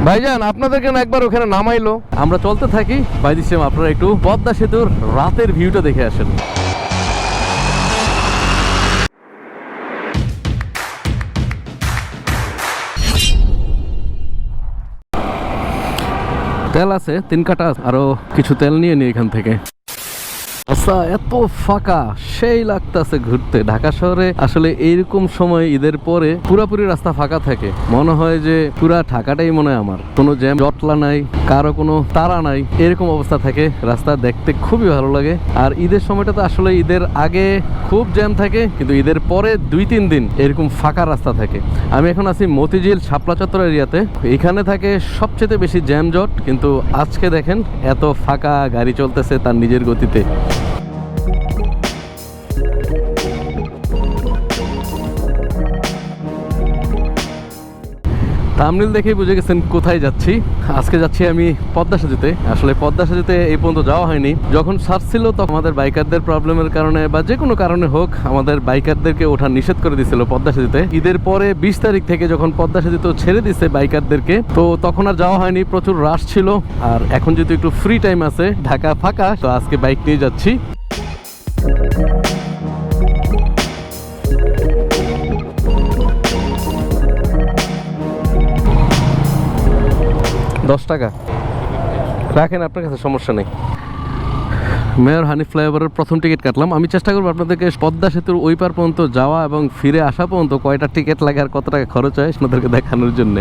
ভাইজান আপনাদেরকে না একবার ওখানে নামাইলো। আমরা চলতে থাকি, ভাই দিচ্ছিলাম আপনারা একটু পদ্মা সেতুর রাতের ভিউটা দেখে আসেন। তেল আছে 3 কাটা, আরো কিছু তেল নিয়ে নিই এখান থেকে। আচ্ছা, এত ফাঁকা সেই লাগতেছে ঘুরতে। ঢাকা শহরে আসলে এইরকম সময় ঈদের পরে পুরাপুরি রাস্তা ফাঁকা থাকে, মনে হয় যে পুরা ঢাকাটাই মনে হয় আমার, কোনো জ্যাম জটলা নাই, কারো কোনো তাড়া নাই, এরকম অবস্থা থাকে। রাস্তা দেখতে খুবই ভালো লাগে। আর ঈদের সময়টা তো আসলে ঈদের আগে খুব জ্যাম থাকে, কিন্তু ঈদের পরে 2-3 দিন এরকম ফাঁকা রাস্তা থাকে। আমি এখন আছি মতিঝিল শাপলা চত্বর এরিয়াতে, এখানে থাকে সবচেয়ে বেশি জ্যাম জট, কিন্তু আজকে দেখেন এত ফাঁকা, গাড়ি চলতেছে তার নিজের গতিতে। থাম্বনেল দেখেই বুঝে গেছেন কোথায় যাচ্ছি। আজকে যাচ্ছি আমি পদ্মা সেতুতে। আসলে পদ্মা সেতুতে এই পর্যন্ত যাওয়া হয়নি। যখন ছাড়ছিল তখন আমাদের বাইকারদের প্রবলেমের কারণে বা যে কোনো কারণে হোক আমাদের বাইকারদেরকে ওঠা নিষেধ করে দিয়েছিল পদ্মা সেতুতে। ঈদের পরে 20 তারিখ থেকে যখন পদ্মা সেতু ছেড়ে দিচ্ছে বাইকারদেরকে, তো তখন আর যাওয়া হয়নি, প্রচুর রাশ ছিল। আর এখন যেহেতু একটু ফ্রি টাইম আছে, ঢাকা ফাঁকা, তো আজকে বাইক নিয়ে যাচ্ছি। $10 রাখেন, আপনার কাছে সমস্যা নেই। মেয়র হানিফ ফ্লাইওভারের প্রথম টিকিট কাটলাম। আমি চেষ্টা করবো আপনাদেরকে পদ্মা সেতুর ওই পার পর্যন্ত যাওয়া এবং ফিরে আসা পর্যন্ত কয়টা টিকিট লাগে আর কত টাকা খরচ হয় আপনাদেরকে দেখানোর জন্য।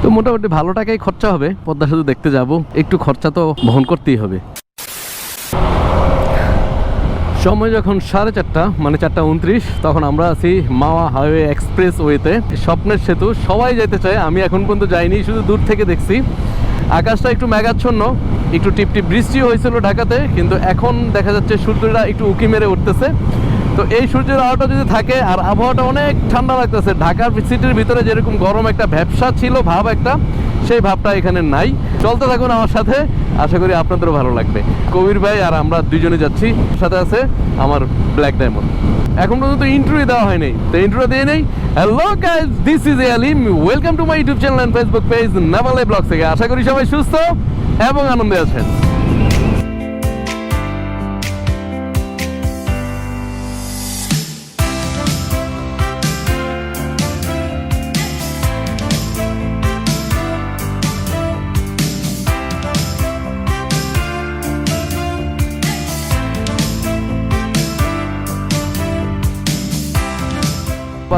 তো মোটামুটি ভালো টাকাই খরচা হবে, পদ্মা সেতু দেখতে যাব, একটু খরচা তো বহন করতেই হবে। সময় যখন 4:30, মানে 4:29, তখন আমরা আছি মাওয়া হাইওয়ে এক্সপ্রেস ওয়েতে। স্বপ্নের সেতু, সবাই যেতে চায়, আমি এখন পর্যন্ত যাইনি, শুধু দূর থেকে দেখছি। আকাশটা একটু মেঘাচ্ছন্ন, একটু টিপটিপ বৃষ্টি হয়েছিল ঢাকাতে, কিন্তু এখন দেখা যাচ্ছে সূর্যটা একটু উঁকি মেরে উঠতেছে। তো এই সূর্যের আলোটা যদি থাকে আর আবহাওয়াটা অনেক ঠান্ডা লাগতেছে, ঢাকার সিটির ভিতরে যেরকম গরম একটা ভ্যাপসা ছিল ভাব একটা, সেই ভাবটা এখানে নাই। চলতে থাকুন আমার সাথে, আশা করি আপনাদেরও ভালো লাগবে। কবির ভাই আর আমরা দুইজনে যাচ্ছি, সাথে আছে আমার ব্ল্যাক ডায়মন্ড। এখন পর্যন্ত ইন্ট্রো দেওয়া হয়নি, তো ইন্ট্রো দিয়ে নেই। Hello guys, this is Alim, welcome to my YouTube channel and Facebook page নাভালে ব্লগ থেকে। আশা করি সবাই সুস্থ এবং আনন্দে আছেন।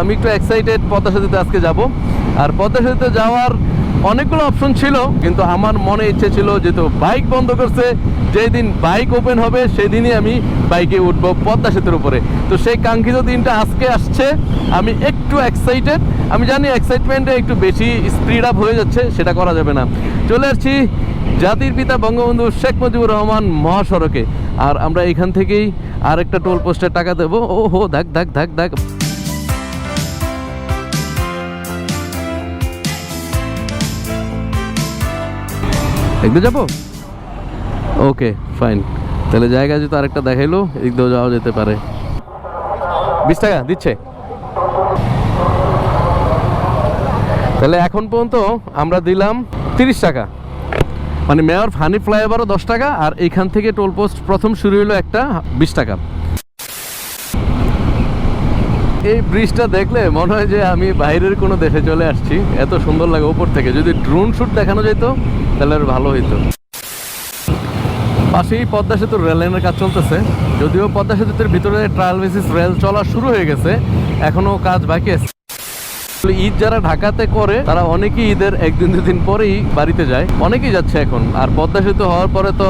আমি একটু এক্সাইটেড পদ্মা সেতুতে আজকে যাব। আর পদ্মা সেতুতে যাওয়ার অনেকগুলো অপশন ছিল, কিন্তু আমার মনে ইচ্ছে ছিল যেহেতু বাইক বন্ধ করছে, যেদিন বাইক ওপেন হবে সেদিনই আমি বাইকে উঠবো পদ্মা সেতুর উপরে। তো সেই কাঙ্ক্ষিত দিনটা আজকে আসছে, আমি একটু এক্সাইটেড। আমি জানি এক্সাইটমেন্টে একটু বেশি স্পিড আপ হয়ে যাচ্ছে, সেটা করা যাবে না। চলে আসছি জাতির পিতা বঙ্গবন্ধু শেখ মুজিবুর রহমান মহাসড়কে। আর আমরা এখান থেকেই আরেকটা টোল পোস্টের টাকা দেবো। ও হো, ধাক ধাক ধাক ধাক। দেখতে যাবো? ওকে ফাইন, তাহলে জায়গা যেহেতু আরেকটা দেখাইলো, এদিক দিয়েও যাওয়া যেতে পারে। 20 টাকা দিচ্ছে। তাহলে এখন পর্যন্ত আমরা দিলাম 30 টাকা, মানে মেয়র হানিফ ফ্লাইওভারও 10 টাকা, আর এইখান থেকে টোল পোস্ট প্রথম শুরু হলো একটা 20 টাকা। এই ব্রিজটা দেখলে মনে হয় যে আমি বাইরের কোনো দেশে চলে আসছি, এত সুন্দর লাগে উপর থেকে। যদি ড্রোন শুট দেখানো যেত তাহলে আর ভালো হইতো। পাশেই পদ্মা সেতুর রেল লাইনের কাজ চলতেছে, যদিও পদ্মা সেতুর ভিতরে ট্রায়াল বেসিস রেল চলা শুরু হয়ে গেছে, এখনো কাজ বাকি আছে। ঈদ যারা ঢাকাতে করে তারা অনেকেই ঈদের 1-2 দিন পরেই বাড়িতে যায়, অনেকেই যাচ্ছে এখন। আর পদ্মা সেতু হওয়ার পরে তো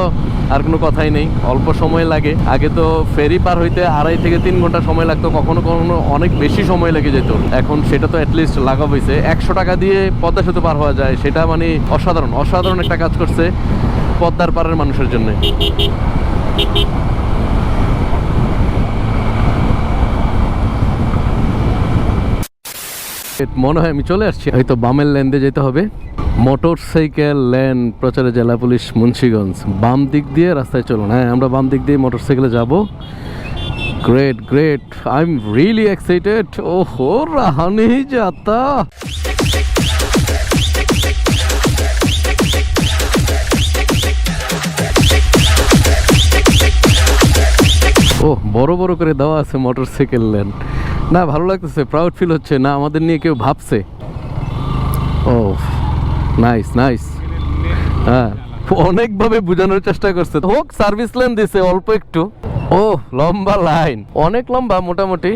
আর কোনো কথাই নেই, অল্প সময় লাগে। আগে তো ফেরি পার হইতে 2.5 থেকে 3 ঘন্টা সময় লাগতো, কখনো কখনো অনেক বেশি সময় লেগে যেত। এখন সেটা তো অ্যাটলিস্ট লাগা হয়েছে, 100 টাকা দিয়ে পদ্মা সেতু পার হওয়া যায়, সেটা মানে অসাধারণ অসাধারণ একটা কাজ করছে পদ্মার পাড়ের মানুষের জন্য। মনে হয় আমি চলে আসছি, হয়তো বামের লেন দিয়ে যেতে হবে। মোটরসাইকেল লেন প্রচারে জেলা পুলিশ মুন্সিগঞ্জ, বাম দিক দিয়ে রাস্তায় চলুন। হ্যাঁ, আমরা বাম দিক দিয়ে মোটরসাইকেলে যাব। Great great, I am really excited. ওহো, রাহানি যাতা। ও বড় বড় করে দেওয়া আছে মোটরসাইকেল লেন। না ভালো লাগতেছে, প্রাউড ফিল হচ্ছে, না আমাদের নিয়ে কেউ ভাবছে। ও নাইস নাইস। হ্যাঁ অনেকভাবে বোঝানোর চেষ্টা করছে, হোক সার্ভিস লেন দিছে অল্প একটু। ও লম্বা লাইন, অনেক লম্বা মোটামুটি।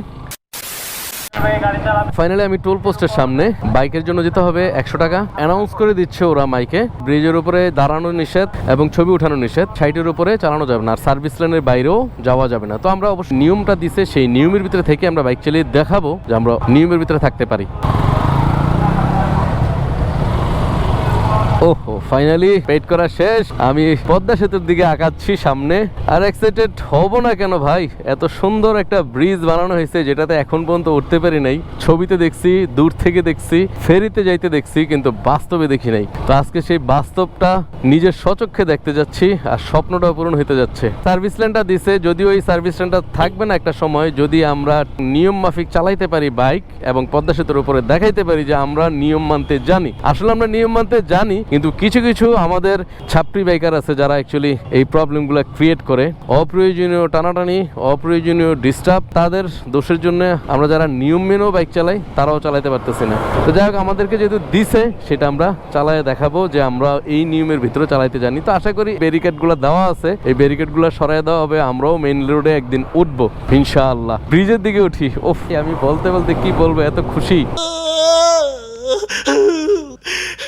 ফাইনালি আমি টোল পোস্টের সামনে, বাইকের জন্য যেতে হবে 100 টাকা। অ্যানাউন্স করে দিচ্ছে ওরা মাইকে, ব্রিজের উপরে দাঁড়ানো নিষেধ এবং ছবি উঠানো নিষেধ, সাইডের উপরে চালানো যাবে না, আর সার্ভিস লেনের বাইরেও যাওয়া যাবে না। তো আমরা অবশ্যই নিয়মটা দিছে, সেই নিয়মের ভিতরে থেকে আমরা বাইক চালিয়ে দেখাবো যে আমরা নিয়মের ভিতরে থাকতে পারি। ওহো ফাইনালি পেড করা শেষ। আমি পদ্মা সেতুর দিকে আগাচ্ছি সামনে। আর এক্সাইটেড হব না কেন ভাই, এত সুন্দর একটা ব্রিজ বানানো হয়েছে যেটাতে এখন পর্যন্ত উঠতে পারি নাই। ছবিতে দেখছি, দূর থেকে দেখছি, ফেরিতে যাইতে দেখছি, কিন্তু বাস্তবে দেখি নাই। তো আজকে সেই বাস্তবটা নিজের স্বচক্ষে দেখতে যাচ্ছি, আর স্বপ্নটা পূরণ হতে যাচ্ছে। সার্ভিস লেনটা দিছে, যদিও এই সার্ভিস লেনটা থাকবে না একটা সময়, যদি আমরা নিয়ম মাফিক চালাইতে পারি বাইক এবং পদ্মা সেতুর উপরে দেখাইতে পারি যে আমরা নিয়ম মানতে জানি। আসলে আমরা নিয়ম মানতে জানি, কিন্তু কিছু কিছু আমাদের ছাপরি বাইকার আছে যারা অ্যাকচুয়ালি এই প্রবলেমগুলো ক্রিয়েট করে, অপ্রয়োজনীয় টানাটানি, অপ্রয়োজনীয় ডিস্টার্ব। তাদের দোষের জন্য আমরা যারা নিয়ম মেনেও বাইক চালাই তারাও চালাইতে পারতেছি না। তো যাই হোক, আমাদেরকে যেহেতু দিছে সেটা আমরা চালায় দেখাবো যে আমরা এই নিয়মের ভিতরে চালাইতে জানি। তো আশা করি ব্যারিকেডগুলো দেওয়া আছে, এই ব্যারিকেডগুলো সরাই দেওয়া হবে, আমরাও মেইন রোডে একদিন উঠবো ইনশাআল্লাহ। ব্রিজের দিকে উঠি। ওফ আমি বলতে বলতে কি বলবো, এত খুশি।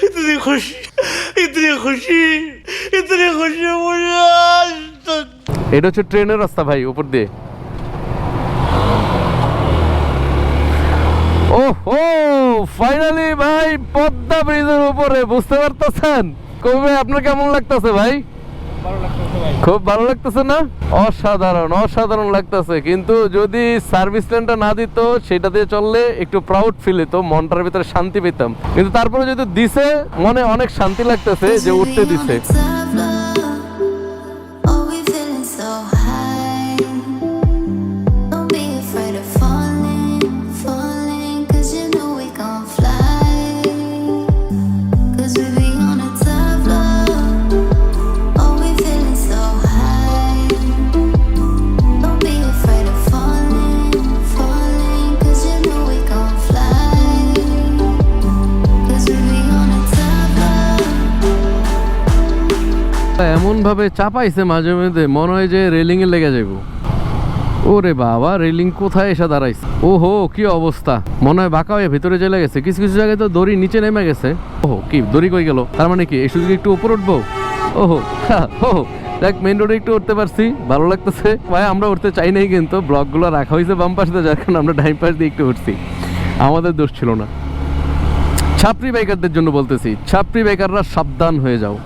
इतनी खुशी, इतनी खुशी, इतनी खुशी मुझे आज तक। এটা হচ্ছে ট্রেনের রাস্তা ভাই, উপর দিয়ে। ওহো ফাইনালি ভাই পদ্মা ব্রিজের উপরে, বুঝতে পারতেছেন কবে আপনার কেমন লাগতেছে ভাই? খুব ভালো লাগতেছে না? অসাধারণ অসাধারণ লাগতেছে। কিন্তু যদি সার্ভিস লেনটা না দিত, সেটা দিয়ে চললে একটু প্রাউড ফিল হতো, মনটার ভিতরে শান্তি পেতাম। কিন্তু তারপরে যদি দিছে, মনে অনেক শান্তি লাগতেছে যে উঠতে দিছে। এমন ভাবে চাপাইছে মাঝে মধ্যে মনে হয় যে রেলিং এ লেগে যাবো। ওরে বাবা, রেলিং কোথায় এসে দাঁড়াইছে! ওহো কি অবস্থা, মনে হয় বাঁকা হয়ে ভিতরে চলে গেছে। কিছু কিছু জায়গায় তো দড়ি নিচে নেমে গেছে। ওহো কি দড়ি কই গেল, তার মানে কি এই সুযোগে একটু উপর উঠবো? ওহো ওহো দেখ, মেইন রোডে একটু উঠতে পারছি, ভালো লাগতেছে ভাই। আমরা উঠতে চাই নাই, কিন্তু ব্লকগুলো রাখা হয়েছে বাম পাশে, যার কারণে আমরা ডাইন পাশ দিয়ে একটু উঠছি। আমাদের দোষ ছিল না। ছাপরি বাইকারদের জন্য বলতেছি, ছাপরি বাইকাররা সাবধান হয়ে যাও।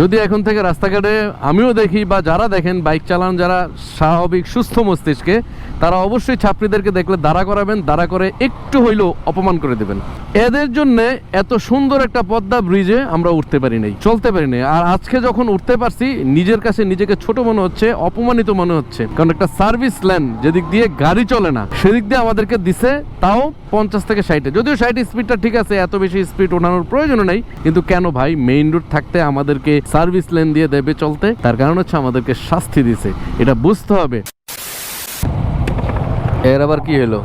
যদি এখন থেকে রাস্তাঘাটে আমিও দেখি বা যারা দেখেন বাইক চালান, যারা স্বাভাবিক সুস্থ মস্তিষ্কে, তারা অবশ্যই ছাত্রীদেরকে দেখলে দাঁড়া করাবেন, দাঁড়া করে একটু হইলেও অপমান করে দেবেন। এদের জন্য এত সুন্দর একটা পদ্মা ব্রিজে আমরা উঠতে পারি নাই, চলতে পারি নাই। আর আজকে যখন উঠতে পারছি, নিজের কাছে নিজেকে ছোট মনে হচ্ছে, অপমানিত মনে হচ্ছে। কারণ একটা সার্ভিস লেন যেদিক দিয়ে গাড়ি চলে না, সেদিক দিয়ে আমাদেরকে দিছে, তাও 50 থেকে 60-এ। যদিও 60 স্পিডটা ঠিক আছে, এত বেশি স্পিড ওঠানোর প্রয়োজন নাই। কিন্তু কেন ভাই, মেইন রোড থাকতে আমাদেরকে সার্ভিস লেন দিয়ে দেবে চলতে? তার কারণ হচ্ছে আমাদেরকে শাস্তি দিছে, এটা বুঝতে হবে। এর আবার কি হলো?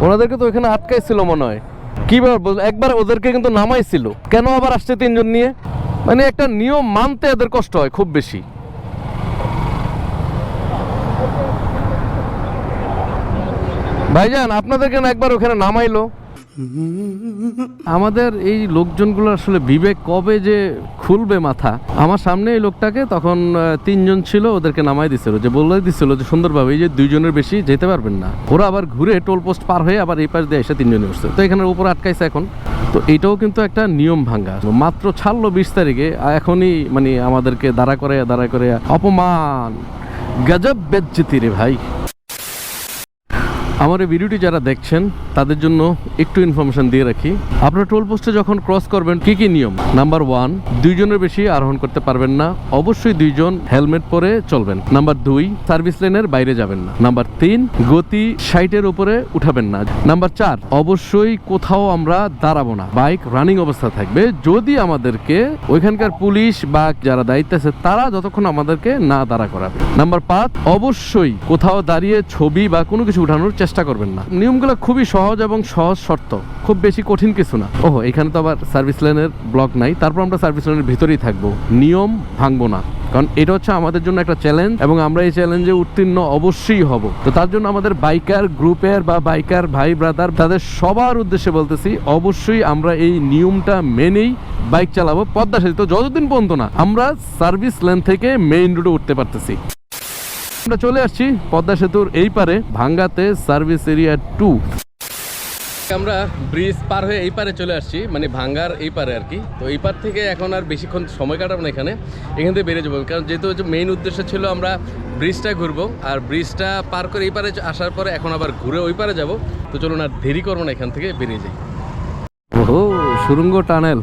ওনাদেরকে তো ওইখানে আটকাইছিল মনে হয়, কিভাবে একবার ওদেরকে কিন্তু নামাইছিল, কেন আবার আসছে 3 জন নিয়ে? মানে একটা নিয়ম মানতে এদের কষ্ট হয় খুব বেশি। ভাইজান আপনাদেরকে না একবার ওখানে নামাইলো। আমাদের এই লোকজনগুলো আসলে বিবেক কবে যে খুলবে মাথা। আমার সামনে এই লোকটাকে তখন 3 জন ছিল, ওদেরকে নামাই দিছিল, যে বলে দিছিল যে সুন্দরভাবে এই যে 2 জনের বেশি যেতে পারবেন না। ওরা আবার ঘুরে টোল পোস্ট পার হয়ে আবার এই পাশ দিয়ে এসে 3 জনে উঠছে। তো এখানের উপরে আটকাইছে এখন। তো এইটাও কিন্তু একটা নিয়ম ভাঙ্গা। মাত্র ছাড়লো 20 তারিখে, এখনই মানে আমাদেরকে দাঁড়া করে অপমান, গজব বেজ্জতি রে ভাই। আমার এই ভিডিওটি যারা দেখছেন তাদের জন্য একটু ইনফরমেশন দিয়ে রাখি। আপনারা টোল পোস্টে যখন ক্রস করবেন কি কি নিয়ম? নাম্বার 1, 2 জনের বেশি আরোহণ করতে পারবেন না, অবশ্যই 2 জন হেলমেট পরে চলবেন। নাম্বার 2, সার্ভিস লেনের বাইরে যাবেন না। নাম্বার 3, গতি 60-এর উপরে উঠাবেন না। নাম্বার 4, অবশ্যই কোথাও আমরা দাঁড়াবো না, বাইক রানিং অবস্থা থাকবে যদি আমাদেরকে ওইখানকার পুলিশ বা যারা দায়িত্ব আছে তারা যতক্ষণ আমাদেরকে না দাঁড়া করাবে। নাম্বার 5, অবশ্যই কোথাও দাঁড়িয়ে ছবি বা কোনো কিছু উঠানোর চেষ্টা করবেন না। নিয়মগুলো খুবই সহজ এবং সহজ শর্ত, খুব বেশি কঠিন কিছু না। ওহো, এখানে তো আবার সার্ভিস লেনের ব্লক নাই, তারপর আমরা সার্ভিস লেনের ভিতরেই থাকবো, নিয়ম ভাঙবো না, কারণ এটা হচ্ছে আমাদের জন্য একটা চ্যালেঞ্জ এবং আমরা এই চ্যালেঞ্জে উত্তীর্ণ অবশ্যই হব। তো তার জন্য আমাদের বাইকার গ্রুপের বা বাইকার ভাই ব্রাদার তাদের সবার উদ্দেশ্যে বলতেছি, অবশ্যই আমরা এই নিয়মটা মেনেই বাইক চালাবো পদ্মা সেতু যতদিন পর্যন্ত না আমরা সার্ভিস লেন থেকে মেইন রোডে উঠতে পারতেছি। আমরা চলে আসছি পদ্মা সেতুর এই পারে, ভাঙ্গাতে সার্ভিস এরিয়া 2। আমরা ব্রিজ পার হয়ে এই পারে চলে আসছি, মানে ভাঙ্গার এই পারে আর কি। তো এই পার থেকে এখন আর বেশিক্ষণ সময় কাটাবো না, এখান থেকে বেরিয়ে যাবো, কারণ যেহেতু মেইন উদ্দেশ্য ছিল আমরা ব্রিজটা ঘুরবো, আর ব্রিজটা পার করে এই পারে আসার পরে এখন আবার ঘুরে ওই পারে যাবো। তো চলুন আর দেরি করবো না, এখান থেকে বেরিয়ে যাই। ওহো, সুরঙ্গ টানেল।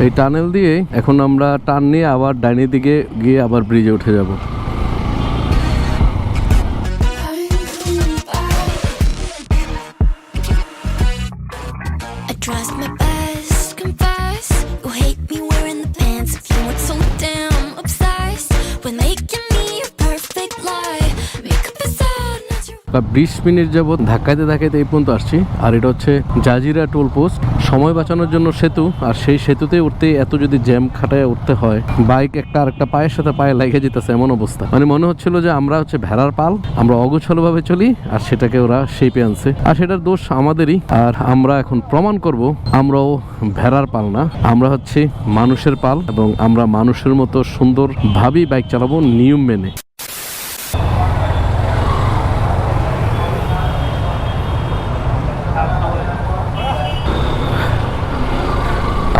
এই টানেল দিয়ে এখন আমরা টান নিয়ে আবার ডাইনের দিকে গিয়ে আবার ব্রিজে উঠে যাব। বা 20 মিনিট যাবত ধাক্কাইতে ধাক্কাইতে এই পর্যন্ত আসছি। আর এটা হচ্ছে জাজিরা টোল পোস্ট। সময় বাঁচানোর জন্য সেতু, আর সেই সেতুতে উঠতে এত যদি জ্যাম খাটায় উঠতে হয়, বাইক একটা আরেকটা পায়ের সাথে পায়ে লেগে যেতেছে এমন অবস্থা। মানে মনে হচ্ছিল যে আমরা হচ্ছে ভেড়ার পাল, আমরা অগোছালোভাবে চলি আর সেটাকে ওরা শেপে আনছে, আর সেটার দোষ আমাদেরই। আর আমরা এখন প্রমাণ করব আমরাও ভেড়ার পাল না, আমরা হচ্ছে মানুষের পাল, এবং আমরা মানুষের মতো সুন্দরভাবেই বাইক চালাবো নিয়ম মেনে।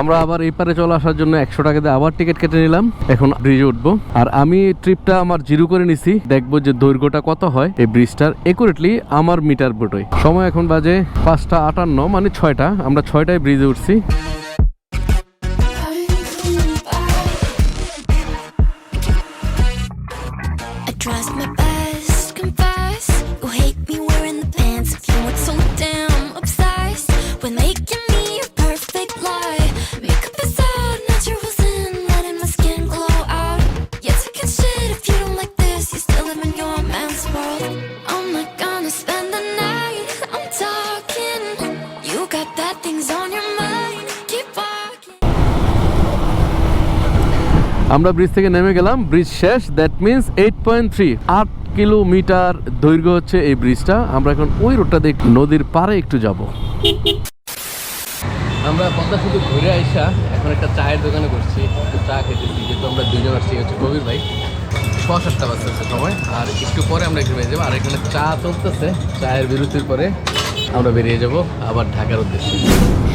আমরা আবার এই পারে চলে আসার জন্য 100 টাকা দিয়ে আবার টিকিট কেটে নিলাম। এখন ব্রিজে উঠবো, আর আমি ট্রিপটা আমার জিরো করে নিছি, দেখবো যে দৈর্ঘ্যটা কত হয় এই ব্রিজটার। একুরেটলি আমার মিটার বোটই সময় এখন বাজে 5:58, মানে 6টা। আমরা 6টায় ব্রিজে উঠছি। আমরা ব্রিজ থেকে নেমে গেলাম, ব্রিজ শেষ। দ্যাট মিনস 8 কিলোমিটার দৈর্ঘ্য হচ্ছে এই ব্রিজটা। আমরা এখন ওই রোডটা দিয়ে নদীর পাড়ে একটু যাব। আমরা পদ্মা সেতু ঘুরে আইসা এখন একটা চায়ের দোকানে বসছি, একটু চা খেতেছি, যেহেতু আমরা 2 জন আসছি। হচ্ছে কবির ভাই, 6-7টা বাজতেছে সময়, আর একটু পরে আমরা একটু বেরিয়ে যাবো। আর এখানে চা চলতেছে, চায়ের বিরতির পরে আমরা বেরিয়ে যাব আবার ঢাকার উদ্দেশ্যে।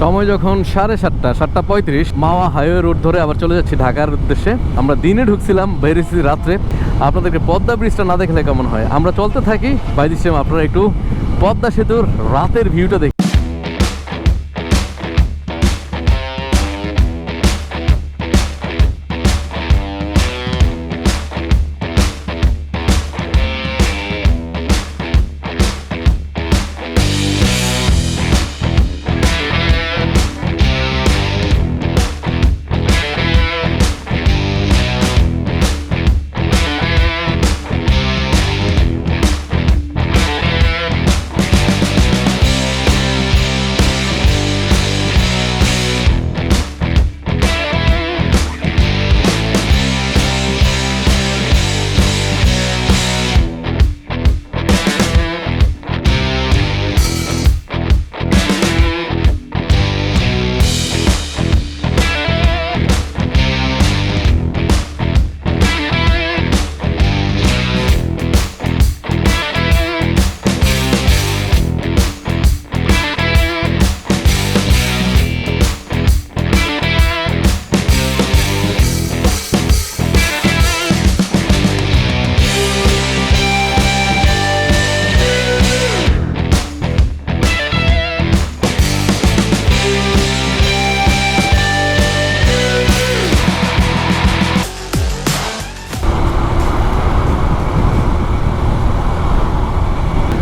সময় যখন 7:30, 7:35, মাওয়া হাইওয়ে রোড ধরে আবার চলে যাচ্ছি ঢাকার উদ্দেশ্যে। আমরা দিনে ঢুকছিলাম, বেরিয়েছি রাত্রে। আপনাদেরকে পদ্মা ব্রিজটা না দেখলে কেমন হয়? আমরা চলতে থাকি, বাই দিস টাইম আপনারা একটু পদ্মা সেতুর রাতের ভিউটা দেখি।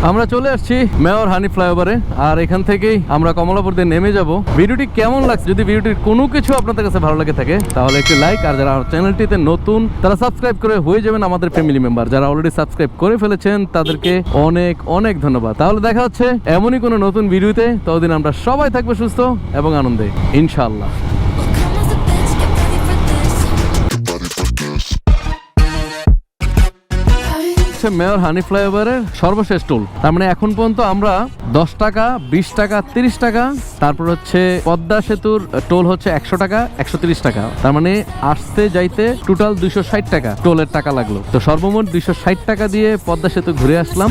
আমরা চলে আসছি মেয়র হানি ফ্লাইওভারে, আর এখান থেকেই আমরা কমলাপুর দিয়ে নেমে যাব। ভিডিওটি কেমন লাগছে, যদি ভিডিওটির কোনো কিছু আপনাদের কাছে ভালো লাগে থাকে তাহলে একটু লাইক, আর যারা চ্যানেলটিতে নতুন তারা সাবস্ক্রাইব করে হয়ে যাবেন আমাদের ফ্যামিলি মেম্বার। যারা অলরেডি সাবস্ক্রাইব করে ফেলেছেন তাদেরকে অনেক অনেক ধন্যবাদ। তাহলে দেখা হচ্ছে এমনই কোনো নতুন ভিডিওতে, ততদিন আমরা সবাই থাকবো সুস্থ এবং আনন্দে ইনশাআল্লাহ। মেয়র হানি ফ্লাইওভারের সর্বশেষ টোল, তার মানে এখন পর্যন্ত আমরা 10 টাকা, 20 টাকা, 30 টাকা, তারপর হচ্ছে পদ্মা সেতুর টোল হচ্ছে 100 টাকা, 130 টাকা, তার মানে আসতে যাইতে টোটাল 260 টাকা টোলের টাকা লাগলো। তো সর্বমোট 260 টাকা দিয়ে পদ্মা সেতু ঘুরে আসলাম।